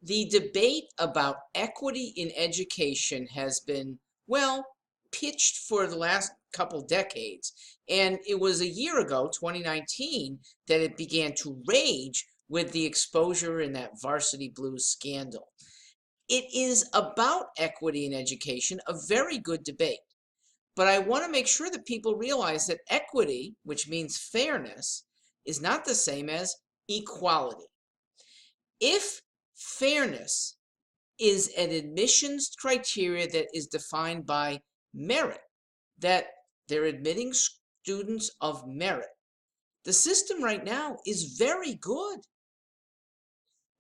The debate about equity in education has been, well, pitched for the last couple decades. And it was a year ago, 2019, that it began to rage with the exposure in that Varsity Blues scandal. It is about equity in education, a very good debate. But I want to make sure that people realize that equity, which means fairness, is not the same as equality. If fairness is an admissions criteria that is defined by merit, that they're admitting students of merit, the system right now is very good.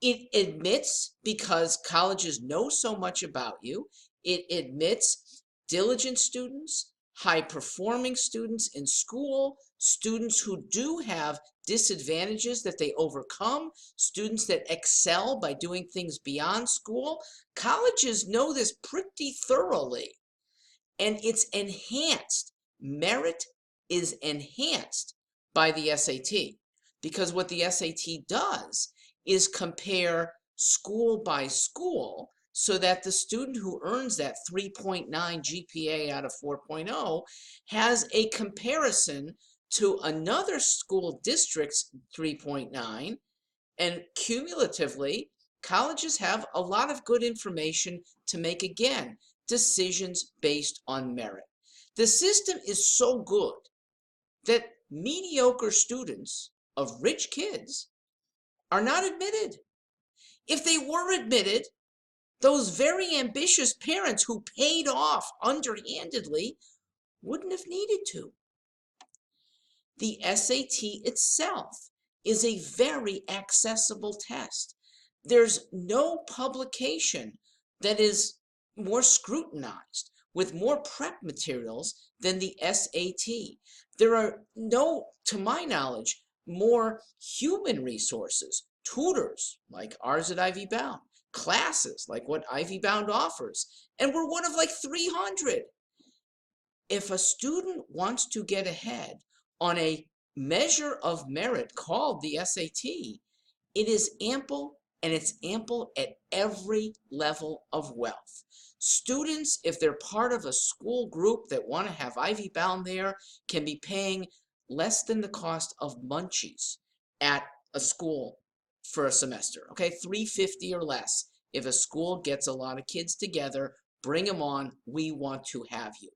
It admits because colleges know so much about you. It admits diligent students, high-performing students in school, students who do have disadvantages that they overcome, students that excel by doing things beyond school. Colleges know this pretty thoroughly, and it's enhanced. Merit is enhanced by the SAT, because what the SAT does is compare school by school so that the student who earns that 3.9 GPA out of 4.0 has a comparison to another school district's 3.9, and cumulatively, colleges have a lot of good information to make, again, decisions based on merit. The system is so good that mediocre students of rich kids are not admitted. If they were admitted, those very ambitious parents who paid off underhandedly wouldn't have needed to. The SAT itself is a very accessible test. There's no publication that is more scrutinized with more prep materials than the SAT. There are no, to my knowledge, more human resources, tutors like ours at Ivy Bound, classes like what Ivy Bound offers, and we're one of like 300. If a student wants to get ahead on a measure of merit called the SAT, it is ample, and it's ample at every level of wealth. Students, if they're part of a school group that want to have Ivy Bound there, can be paying less than the cost of munchies at a school for a semester, okay? $3.50 or less. If a school gets a lot of kids together, bring them on. We want to have you.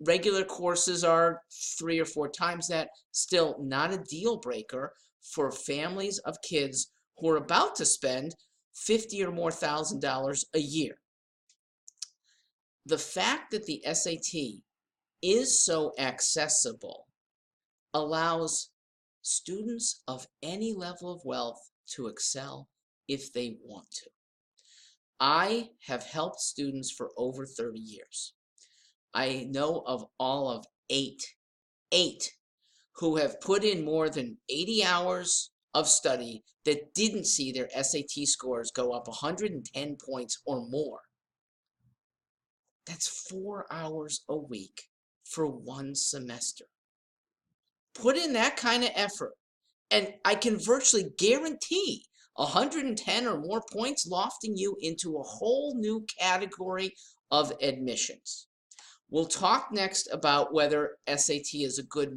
Regular courses are 3 or 4 times that. Still not a deal breaker for families of kids who are about to spend $50,000 or more a year. The fact that the SAT is so accessible allows students of any level of wealth to excel if they want to. I have helped students for over 30 years. I know of all of eight who have put in more than 80 hours of study that didn't see their SAT scores go up 110 points or more. That's 4 hours a week for one semester. Put in that kind of effort, and I can virtually guarantee 110 or more points lofting you into a whole new category of admissions. We'll talk next about whether SAT is a good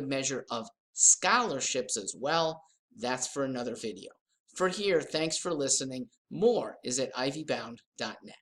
measure of scholarships as well. That's for another video. For here, thanks for listening. More is at ivybound.net.